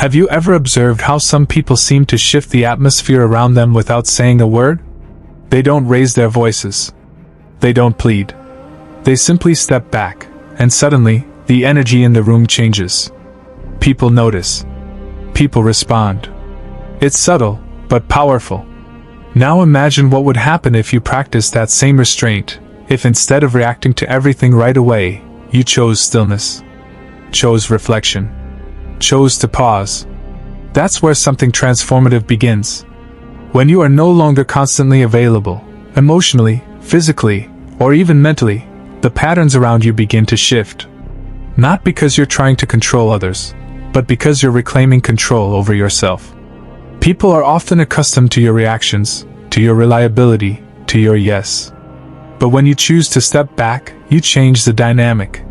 Have you ever observed how some people seem to shift the atmosphere around them without saying a word? They don't raise their voices. They don't plead. They simply step back, and suddenly, the energy in the room changes. People notice. People respond. It's subtle, but powerful. Now imagine what would happen if you practiced that same restraint, if instead of reacting to everything right away, you chose stillness, chose reflection, chose to pause. That's where something transformative begins. When you are no longer constantly available, emotionally, physically, or even mentally, the patterns around you begin to shift. Not because you're trying to control others, but because you're reclaiming control over yourself. People are often accustomed to your reactions, to your reliability, to your yes. But when you choose to step back, you change the dynamic.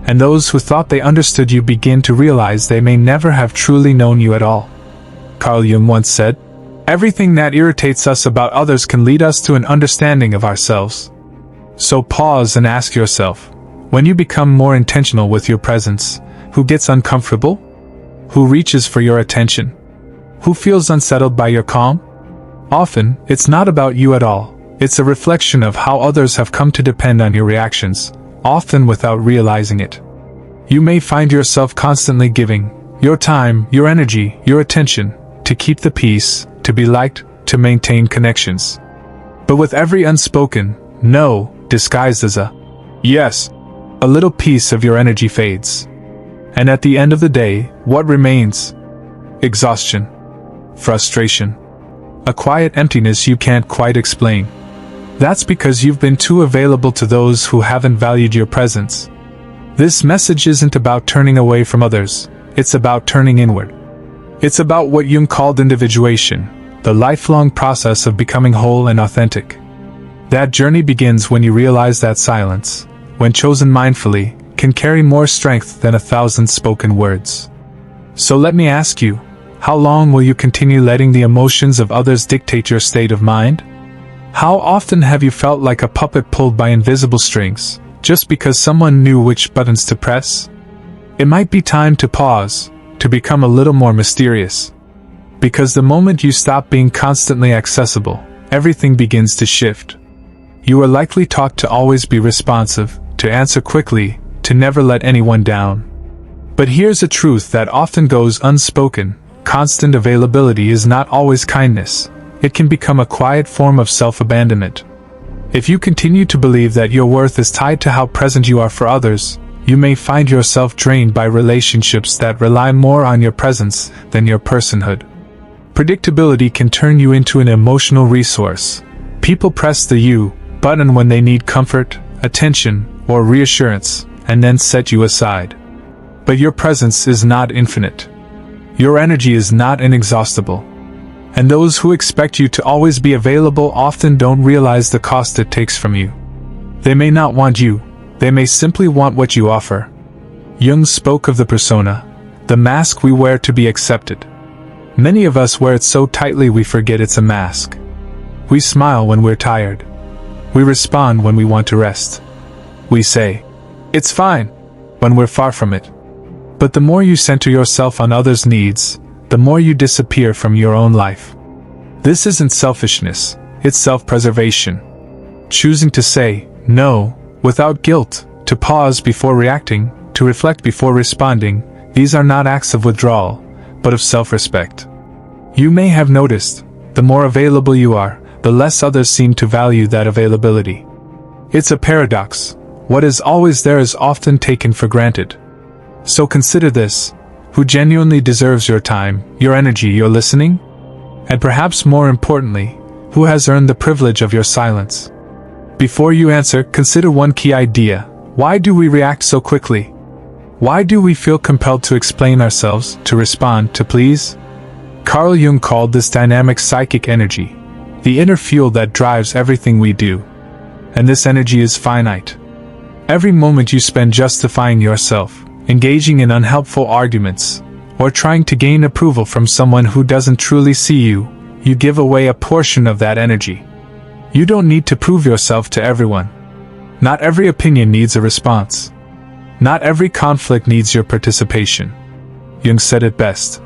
And those who thought they understood you begin to realize they may never have truly known you at all. Carl Jung once said, "Everything that irritates us about others can lead us to an understanding of ourselves." So pause and ask yourself, when you become more intentional with your presence, who gets uncomfortable? Who reaches for your attention? Who feels unsettled by your calm? Often, it's not about you at all. It's a reflection of how others have come to depend on your reactions, often without realizing it. You may find yourself constantly giving your time, your energy, your attention, to keep the peace, to be liked, to maintain connections. But with every unspoken no, disguised as a yes, a little piece of your energy fades. And at the end of the day, what remains? Exhaustion. Frustration. A quiet emptiness you can't quite explain. That's because you've been too available to those who haven't valued your presence. This message isn't about turning away from others, it's about turning inward. It's about what Jung called individuation, the lifelong process of becoming whole and authentic. That journey begins when you realize that silence, when chosen mindfully, can carry more strength than 1,000 spoken words. So let me ask you, how long will you continue letting the emotions of others dictate your state of mind? How often have you felt like a puppet pulled by invisible strings, just because someone knew which buttons to press? It might be time to pause, to become a little more mysterious. Because the moment you stop being constantly accessible, everything begins to shift. You are likely taught to always be responsive, to answer quickly, to never let anyone down. But here's a truth that often goes unspoken: constant availability is not always kindness. It can become a quiet form of self-abandonment. If you continue to believe that your worth is tied to how present you are for others, you may find yourself drained by relationships that rely more on your presence than your personhood. Predictability can turn you into an emotional resource. People press the you button when they need comfort, attention, or reassurance, and then set you aside. But your presence is not infinite. Your energy is not inexhaustible. And those who expect you to always be available often don't realize the cost it takes from you. They may not want you, they may simply want what you offer. Jung spoke of the persona, the mask we wear to be accepted. Many of us wear it so tightly we forget it's a mask. We smile when we're tired. We respond when we want to rest. We say, "It's fine," when we're far from it. But the more you center yourself on others' needs, the more you disappear from your own life. This isn't selfishness, it's self-preservation. Choosing to say no without guilt, to pause before reacting, to reflect before responding, these are not acts of withdrawal, but of self-respect. You may have noticed, the more available you are, the less others seem to value that availability. It's a paradox. What is always there is often taken for granted. So consider this: who genuinely deserves your time, your energy, your listening? And perhaps more importantly, who has earned the privilege of your silence? Before you answer, consider one key idea. Why do we react so quickly? Why do we feel compelled to explain ourselves, to respond, to please? Carl Jung called this dynamic psychic energy, the inner fuel that drives everything we do. And this energy is finite. Every moment you spend justifying yourself, engaging in unhelpful arguments, or trying to gain approval from someone who doesn't truly see you, you give away a portion of that energy. You don't need to prove yourself to everyone. Not every opinion needs a response. Not every conflict needs your participation. Jung said it best: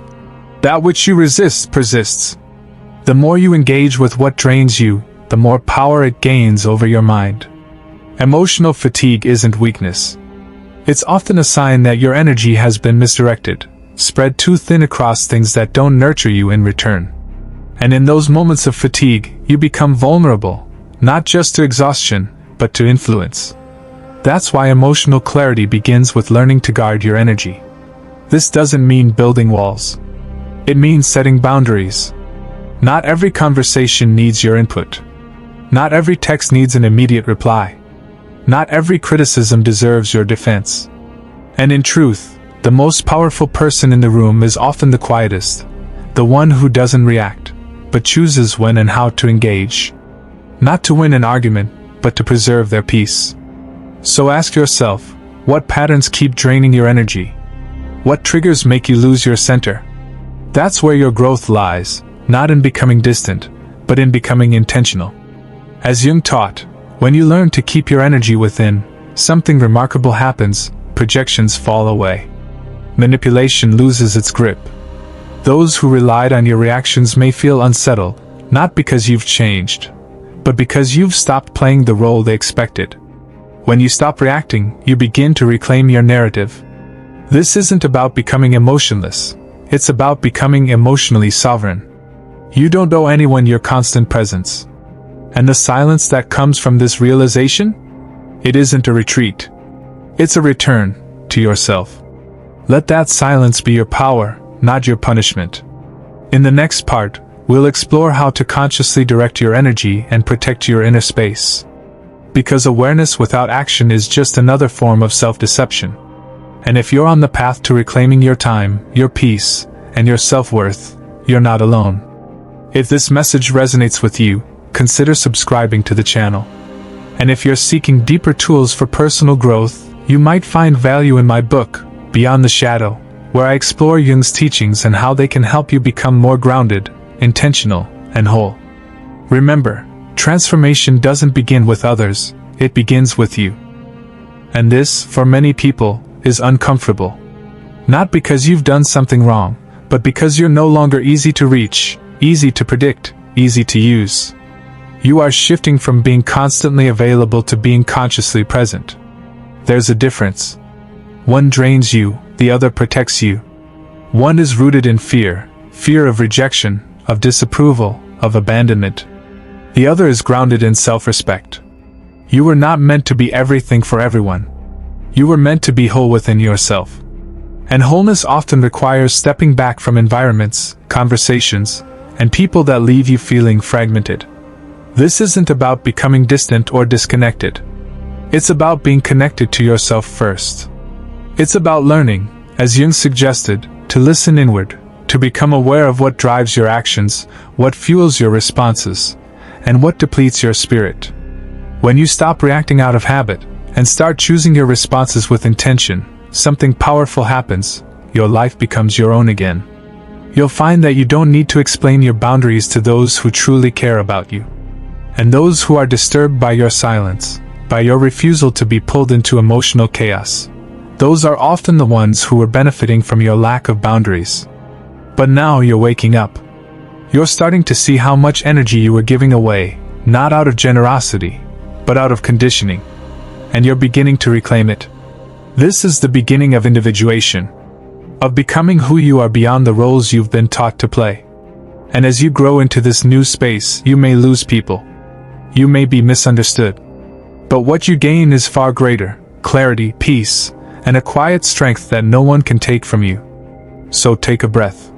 That which you resist persists. The more you engage with what drains you, the more power it gains over your mind. Emotional fatigue isn't weakness. It's often a sign that your energy has been misdirected, spread too thin across things that don't nurture you in return. And in those moments of fatigue, you become vulnerable, not just to exhaustion, but to influence. That's why emotional clarity begins with learning to guard your energy. This doesn't mean building walls. It means setting boundaries. Not every conversation needs your input. Not every text needs an immediate reply. Not every criticism deserves your defense. And in truth, the most powerful person in the room is often the quietest, the one who doesn't react, but chooses when and how to engage. Not to win an argument, but to preserve their peace. So ask yourself, what patterns keep draining your energy? What triggers make you lose your center? That's where your growth lies, not in becoming distant, but in becoming intentional. As Jung taught, when you learn to keep your energy within, something remarkable happens, projections fall away. Manipulation loses its grip. Those who relied on your reactions may feel unsettled, not because you've changed, but because you've stopped playing the role they expected. When you stop reacting, you begin to reclaim your narrative. This isn't about becoming emotionless. It's about becoming emotionally sovereign. You don't owe anyone your constant presence. And the silence that comes from this realization? It isn't a retreat. It's a return to yourself. Let that silence be your power, not your punishment. In the next part, we'll explore how to consciously direct your energy and protect your inner space. Because awareness without action is just another form of self-deception. And if you're on the path to reclaiming your time, your peace, and your self-worth, you're not alone. If this message resonates with you, consider subscribing to the channel. And if you're seeking deeper tools for personal growth, you might find value in my book, Beyond the Shadow, where I explore Jung's teachings and how they can help you become more grounded, intentional, and whole. Remember, transformation doesn't begin with others, it begins with you. And this, for many people, is uncomfortable. Not because you've done something wrong, but because you're no longer easy to reach, easy to predict, easy to use. You are shifting from being constantly available to being consciously present. There's a difference. One drains you, the other protects you. One is rooted in fear, fear of rejection, of disapproval, of abandonment. The other is grounded in self-respect. You were not meant to be everything for everyone. You were meant to be whole within yourself. And wholeness often requires stepping back from environments, conversations, and people that leave you feeling fragmented. This isn't about becoming distant or disconnected. It's about being connected to yourself first. It's about learning, as Jung suggested, to listen inward, to become aware of what drives your actions, what fuels your responses, and what depletes your spirit. When you stop reacting out of habit, and start choosing your responses with intention, something powerful happens. Your life becomes your own again. You'll find that you don't need to explain your boundaries to those who truly care about you. And those who are disturbed by your silence, by your refusal to be pulled into emotional chaos, those are often the ones who are benefiting from your lack of boundaries. But now you're waking up. You're starting to see how much energy you were giving away, not out of generosity, but out of conditioning. And you're beginning to reclaim it. This is the beginning of individuation, of becoming who you are beyond the roles you've been taught to play. And as you grow into this new space, you may lose people. You may be misunderstood. But what you gain is far greater: clarity, peace, and a quiet strength that no one can take from you. So take a breath.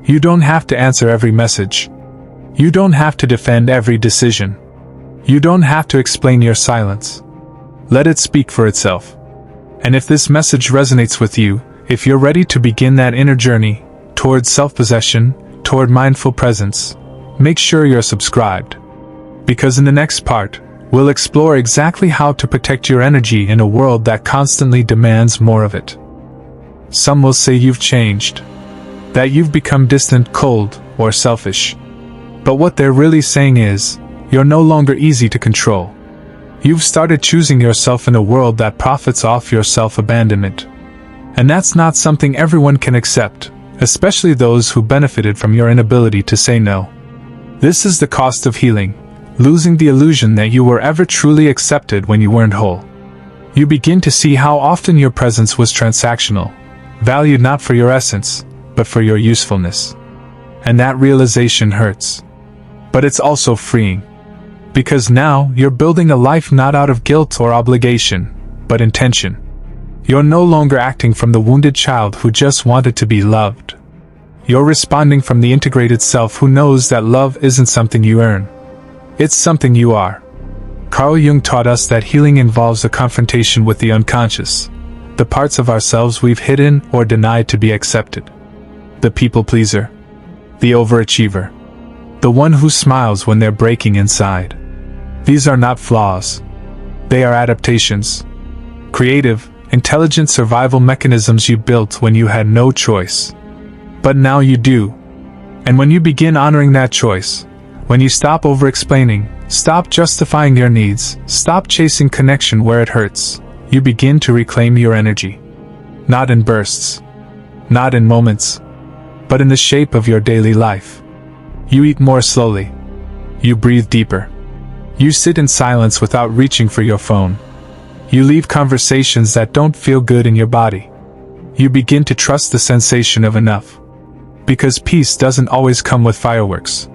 You don't have to answer every message. You don't have to defend every decision. You don't have to explain your silence. Let it speak for itself. And if this message resonates with you, if you're ready to begin that inner journey, toward self-possession, toward mindful presence, make sure you're subscribed. Because in the next part, we'll explore exactly how to protect your energy in a world that constantly demands more of it. Some will say you've changed, that you've become distant, cold, or selfish. But what they're really saying is, you're no longer easy to control. You've started choosing yourself in a world that profits off your self-abandonment. And that's not something everyone can accept, especially those who benefited from your inability to say no. This is the cost of healing, losing the illusion that you were ever truly accepted when you weren't whole. You begin to see how often your presence was transactional, valued not for your essence, but for your usefulness. And that realization hurts. But it's also freeing. Because now you're building a life not out of guilt or obligation, but intention. You're no longer acting from the wounded child who just wanted to be loved. You're responding from the integrated self who knows that love isn't something you earn. It's something you are. Carl Jung taught us that healing involves a confrontation with the unconscious, the parts of ourselves we've hidden or denied to be accepted. The people pleaser. The overachiever. The one who smiles when they're breaking inside. These are not flaws. They are adaptations. Creative, intelligent survival mechanisms you built when you had no choice. But now you do. And when you begin honoring that choice, when you stop over-explaining, stop justifying your needs, stop chasing connection where it hurts, you begin to reclaim your energy. Not in bursts. Not in moments. But in the shape of your daily life. You eat more slowly. You breathe deeper. You sit in silence without reaching for your phone. You leave conversations that don't feel good in your body. You begin to trust the sensation of enough. Because peace doesn't always come with fireworks.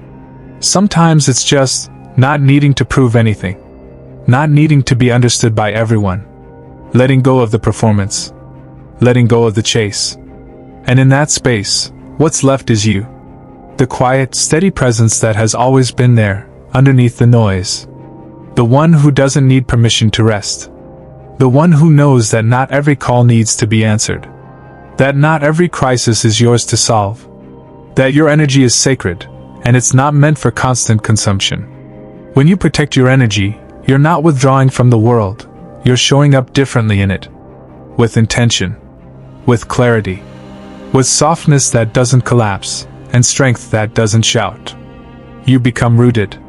Sometimes it's just not needing to prove anything. Not needing to be understood by everyone. Letting go of the performance. Letting go of the chase. And in that space, what's left is you. The quiet, steady presence that has always been there, underneath the noise. The one who doesn't need permission to rest. The one who knows that not every call needs to be answered. That not every crisis is yours to solve. That your energy is sacred, and it's not meant for constant consumption. When you protect your energy, you're not withdrawing from the world, you're showing up differently in it. With intention. With clarity. With softness that doesn't collapse, and strength that doesn't shout. You become rooted.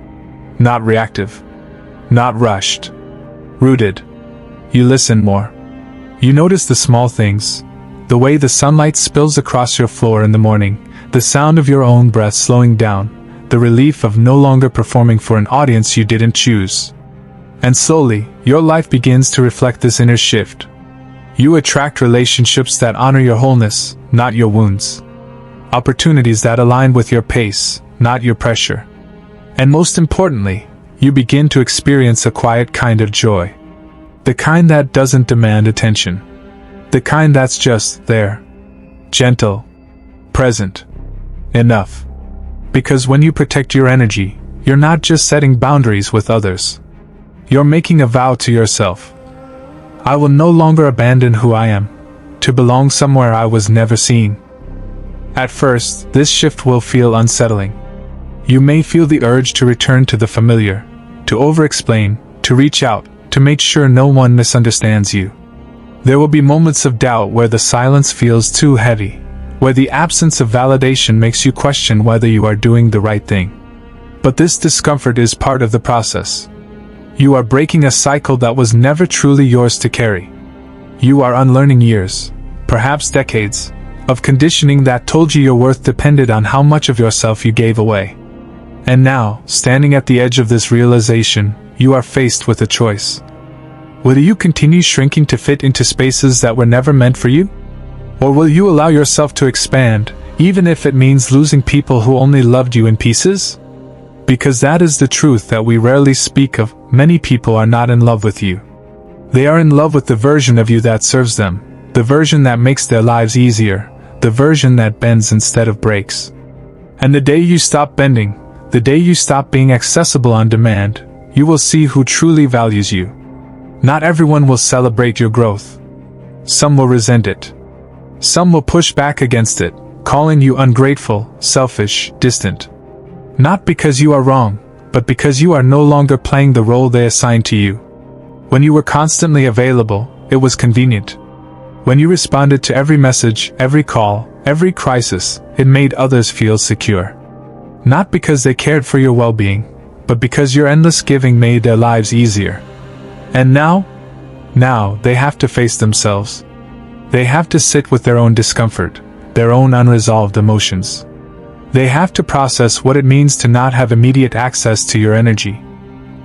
Not reactive. Not rushed. Rooted. You listen more. You notice the small things. The way the sunlight spills across your floor in the morning, the sound of your own breath slowing down, the relief of no longer performing for an audience you didn't choose. And slowly, your life begins to reflect this inner shift. You attract relationships that honor your wholeness, not your wounds. Opportunities that align with your pace, not your pressure. And most importantly, you begin to experience a quiet kind of joy. The kind that doesn't demand attention. The kind that's just there. Gentle. Present. Enough. Because when you protect your energy, you're not just setting boundaries with others. You're making a vow to yourself. I will no longer abandon who I am, to belong somewhere I was never seen. At first, this shift will feel unsettling. You may feel the urge to return to the familiar, to over-explain, to reach out, to make sure no one misunderstands you. There will be moments of doubt where the silence feels too heavy, where the absence of validation makes you question whether you are doing the right thing. But this discomfort is part of the process. You are breaking a cycle that was never truly yours to carry. You are unlearning years, perhaps decades, of conditioning that told you your worth depended on how much of yourself you gave away. And now, standing at the edge of this realization, you are faced with a choice. Will you continue shrinking to fit into spaces that were never meant for you? Or will you allow yourself to expand, even if it means losing people who only loved you in pieces? Because that is the truth that we rarely speak of. Many people are not in love with you. They are in love with the version of you that serves them, the version that makes their lives easier, the version that bends instead of breaks. And the day you stop bending, the day you stop being accessible on demand, you will see who truly values you. Not everyone will celebrate your growth. Some will resent it. Some will push back against it, calling you ungrateful, selfish, distant. Not because you are wrong, but because you are no longer playing the role they assigned to you. When you were constantly available, it was convenient. When you responded to every message, every call, every crisis, it made others feel secure. Not because they cared for your well-being, but because your endless giving made their lives easier. And now they have to face themselves. They have to sit with their own discomfort, their own unresolved emotions. They have to process what it means to not have immediate access to your energy.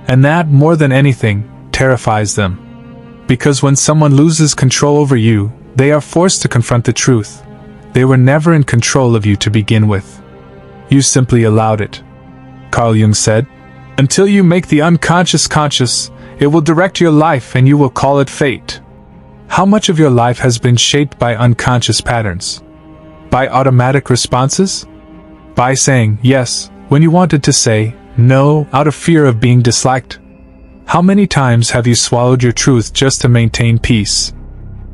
And that, more than anything, terrifies them. Because when someone loses control over you, they are forced to confront the truth. They were never in control of you to begin with. You simply allowed it. Carl Jung said, "Until you make the unconscious conscious, it will direct your life and you will call it fate." How much of your life has been shaped by unconscious patterns? By automatic responses? By saying yes when you wanted to say no out of fear of being disliked? How many times have you swallowed your truth just to maintain peace?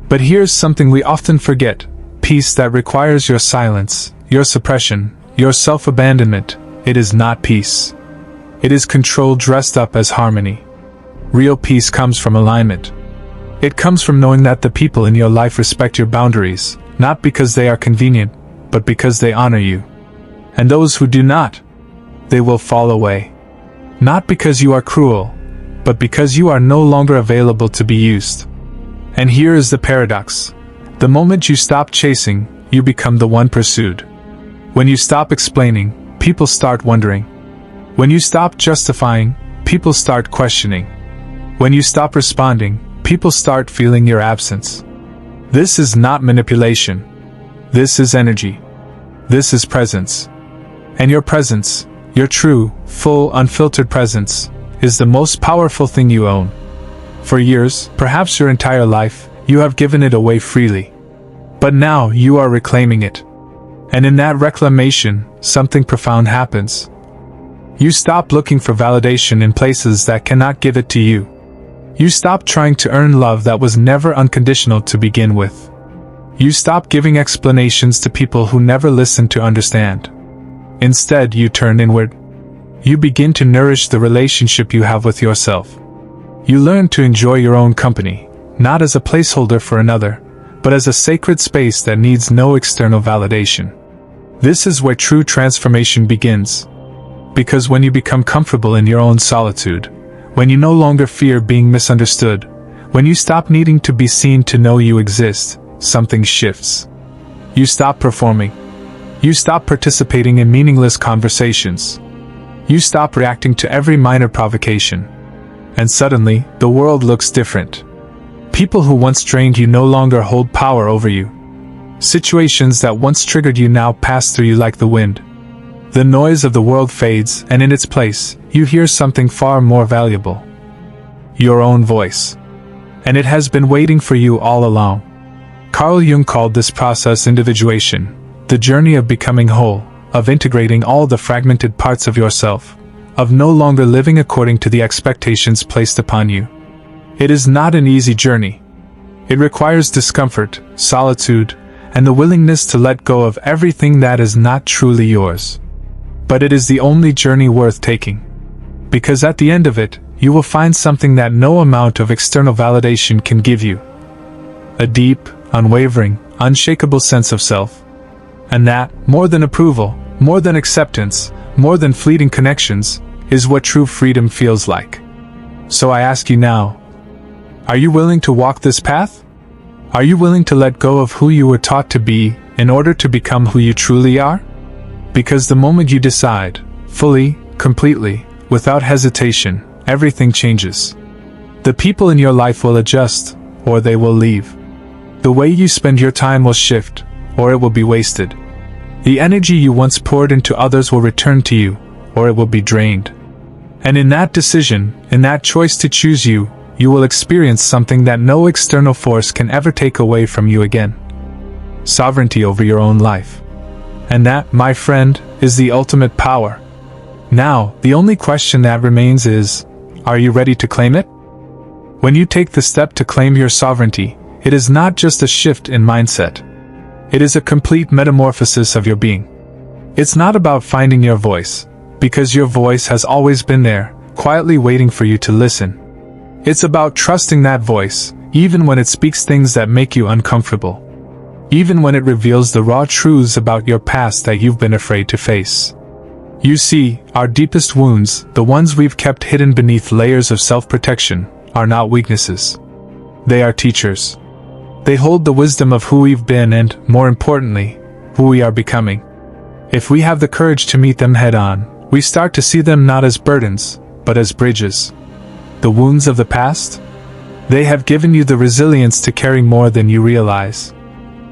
But here's something we often forget: peace that requires your silence, your suppression, your self-abandonment. It is not peace. It is control dressed up as harmony. Real peace comes from alignment. It comes from knowing that the people in your life respect your boundaries, not because they are convenient, but because they honor you. And those who do not, they will fall away. Not because you are cruel, but because you are no longer available to be used. And here is the paradox. The moment you stop chasing, you become the one pursued. When you stop explaining, people start wondering. When you stop justifying, people start questioning. When you stop responding, people start feeling your absence. This is not manipulation. This is energy. This is presence. And your presence, your true, full, unfiltered presence, is the most powerful thing you own. For years, perhaps your entire life, you have given it away freely. But now you are reclaiming it. And in that reclamation, something profound happens. You stop looking for validation in places that cannot give it to you. You stop trying to earn love that was never unconditional to begin with. You stop giving explanations to people who never listened to understand. Instead, you turn inward. You begin to nourish the relationship you have with yourself. You learn to enjoy your own company, not as a placeholder for another, but as a sacred space that needs no external validation. This is where true transformation begins. Because when you become comfortable in your own solitude, when you no longer fear being misunderstood, when you stop needing to be seen to know you exist, something shifts. You stop performing. You stop participating in meaningless conversations. You stop reacting to every minor provocation. And suddenly, the world looks different. People who once drained you no longer hold power over you. Situations that once triggered you now pass through you like the wind. The noise of the world fades, and in its place, you hear something far more valuable. Your own voice. And it has been waiting for you all along. Carl Jung called this process individuation, the journey of becoming whole, of integrating all the fragmented parts of yourself, of no longer living according to the expectations placed upon you. It is not an easy journey. It requires discomfort, solitude, and the willingness to let go of everything that is not truly yours. But it is the only journey worth taking. Because at the end of it, you will find something that no amount of external validation can give you. A deep, unwavering, unshakable sense of self. And that, more than approval, more than acceptance, more than fleeting connections, is what true freedom feels like. So I ask you now, are you willing to walk this path? Are you willing to let go of who you were taught to be in order to become who you truly are? Because the moment you decide, fully, completely, without hesitation, everything changes. The people in your life will adjust, or they will leave. The way you spend your time will shift, or it will be wasted. The energy you once poured into others will return to you, or it will be drained. And in that decision, in that choice to choose you, you will experience something that no external force can ever take away from you again. Sovereignty over your own life. And that, my friend, is the ultimate power. Now, the only question that remains is, are you ready to claim it? When you take the step to claim your sovereignty, it is not just a shift in mindset. It is a complete metamorphosis of your being. It's not about finding your voice, because your voice has always been there, quietly waiting for you to listen. It's about trusting that voice, even when it speaks things that make you uncomfortable. Even when it reveals the raw truths about your past that you've been afraid to face. You see, our deepest wounds, the ones we've kept hidden beneath layers of self-protection, are not weaknesses. They are teachers. They hold the wisdom of who we've been and, more importantly, who we are becoming. If we have the courage to meet them head-on, we start to see them not as burdens, but as bridges. The wounds of the past? They have given you the resilience to carry more than you realize.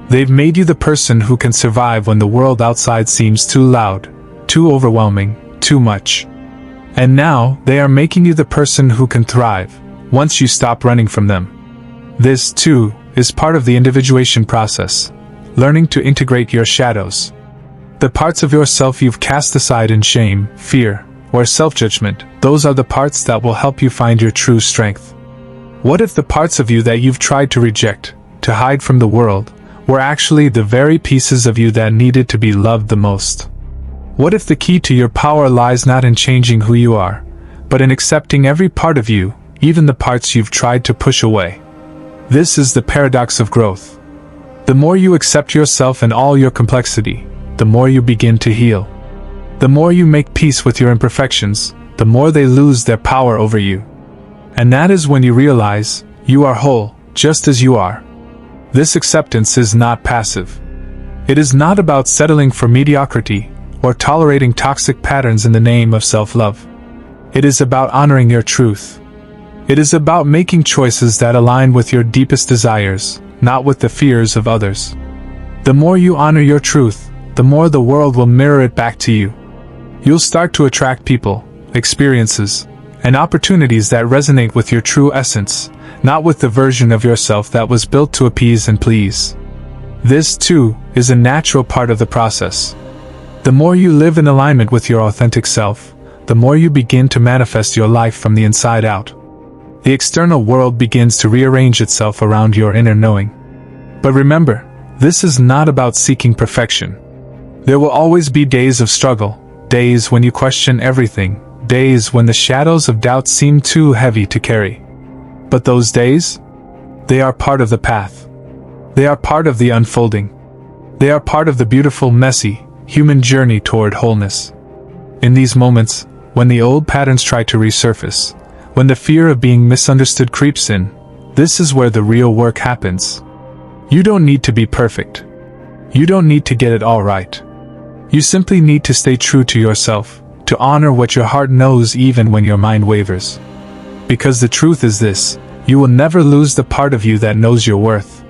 They've made you the person who can survive when the world outside seems too loud, too overwhelming, too much. And now, they are making you the person who can thrive, once you stop running from them. This, too, is part of the individuation process, learning to integrate your shadows. The parts of yourself you've cast aside in shame, fear, or self-judgment, those are the parts that will help you find your true strength. What if the parts of you that you've tried to reject, to hide from the world, were actually the very pieces of you that needed to be loved the most? What if the key to your power lies not in changing who you are, but in accepting every part of you, even the parts you've tried to push away? This is the paradox of growth. The more you accept yourself and all your complexity, the more you begin to heal. The more you make peace with your imperfections, the more they lose their power over you. And that is when you realize, you are whole, just as you are. This acceptance is not passive. It is not about settling for mediocrity, or tolerating toxic patterns in the name of self-love. It is about honoring your truth. It is about making choices that align with your deepest desires, not with the fears of others. The more you honor your truth, the more the world will mirror it back to you. You'll start to attract people, experiences, and opportunities that resonate with your true essence, not with the version of yourself that was built to appease and please. This, too, is a natural part of the process. The more you live in alignment with your authentic self, the more you begin to manifest your life from the inside out. The external world begins to rearrange itself around your inner knowing. But remember, this is not about seeking perfection. There will always be days of struggle, days when you question everything, days when the shadows of doubt seem too heavy to carry. But those days? They are part of the path. They are part of the unfolding. They are part of the beautiful, messy, human journey toward wholeness. In these moments, when the old patterns try to resurface, when the fear of being misunderstood creeps in, this is where the real work happens. You don't need to be perfect. You don't need to get it all right. You simply need to stay true to yourself, to honor what your heart knows even when your mind wavers. Because the truth is this, you will never lose the part of you that knows your worth.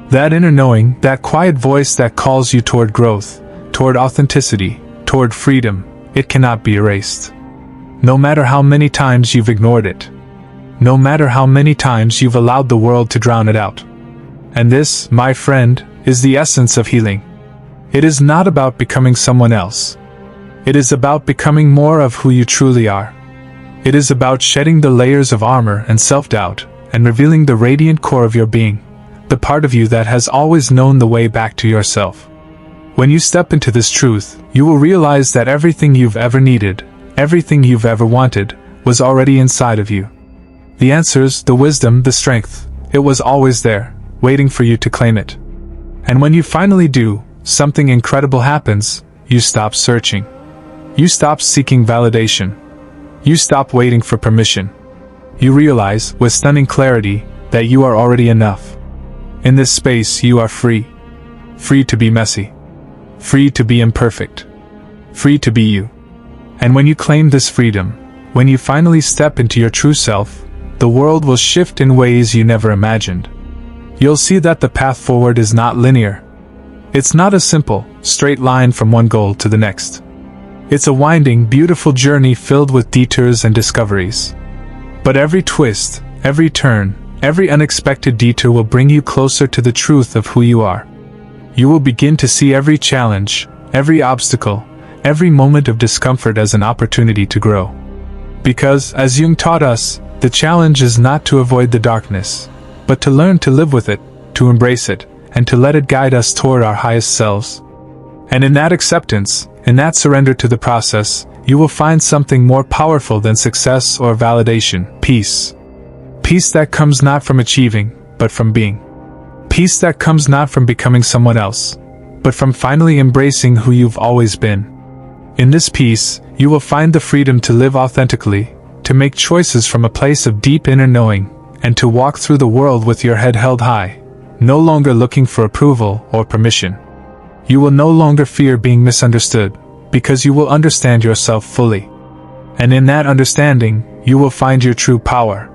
That inner knowing, that quiet voice that calls you toward growth, toward authenticity, toward freedom, it cannot be erased. No matter how many times you've ignored it. No matter how many times you've allowed the world to drown it out. And this, my friend, is the essence of healing. It is not about becoming someone else. It is about becoming more of who you truly are. It is about shedding the layers of armor and self-doubt, and revealing the radiant core of your being, the part of you that has always known the way back to yourself. When you step into this truth, you will realize that everything you've ever needed, everything you've ever wanted, was already inside of you. The answers, the wisdom, the strength, it was always there, waiting for you to claim it. And when you finally do, something incredible happens. You stop searching. You stop seeking validation. You stop waiting for permission. You realize, with stunning clarity, that you are already enough. In this space you are free. Free to be messy. Free to be imperfect. Free to be you. And when you claim this freedom, when you finally step into your true self, the world will shift in ways you never imagined. You'll see that the path forward is not linear. It's not a simple, straight line from one goal to the next. It's a winding, beautiful journey filled with detours and discoveries. But every twist, every turn, every unexpected detour will bring you closer to the truth of who you are. You will begin to see every challenge, every obstacle, every moment of discomfort as an opportunity to grow. Because, as Jung taught us, the challenge is not to avoid the darkness, but to learn to live with it, to embrace it, and to let it guide us toward our highest selves. And in that acceptance, in that surrender to the process, you will find something more powerful than success or validation: peace. Peace that comes not from achieving, but from being. Peace that comes not from becoming someone else, but from finally embracing who you've always been. In this peace, you will find the freedom to live authentically, to make choices from a place of deep inner knowing, and to walk through the world with your head held high, no longer looking for approval or permission. You will no longer fear being misunderstood, because you will understand yourself fully. And in that understanding, you will find your true power.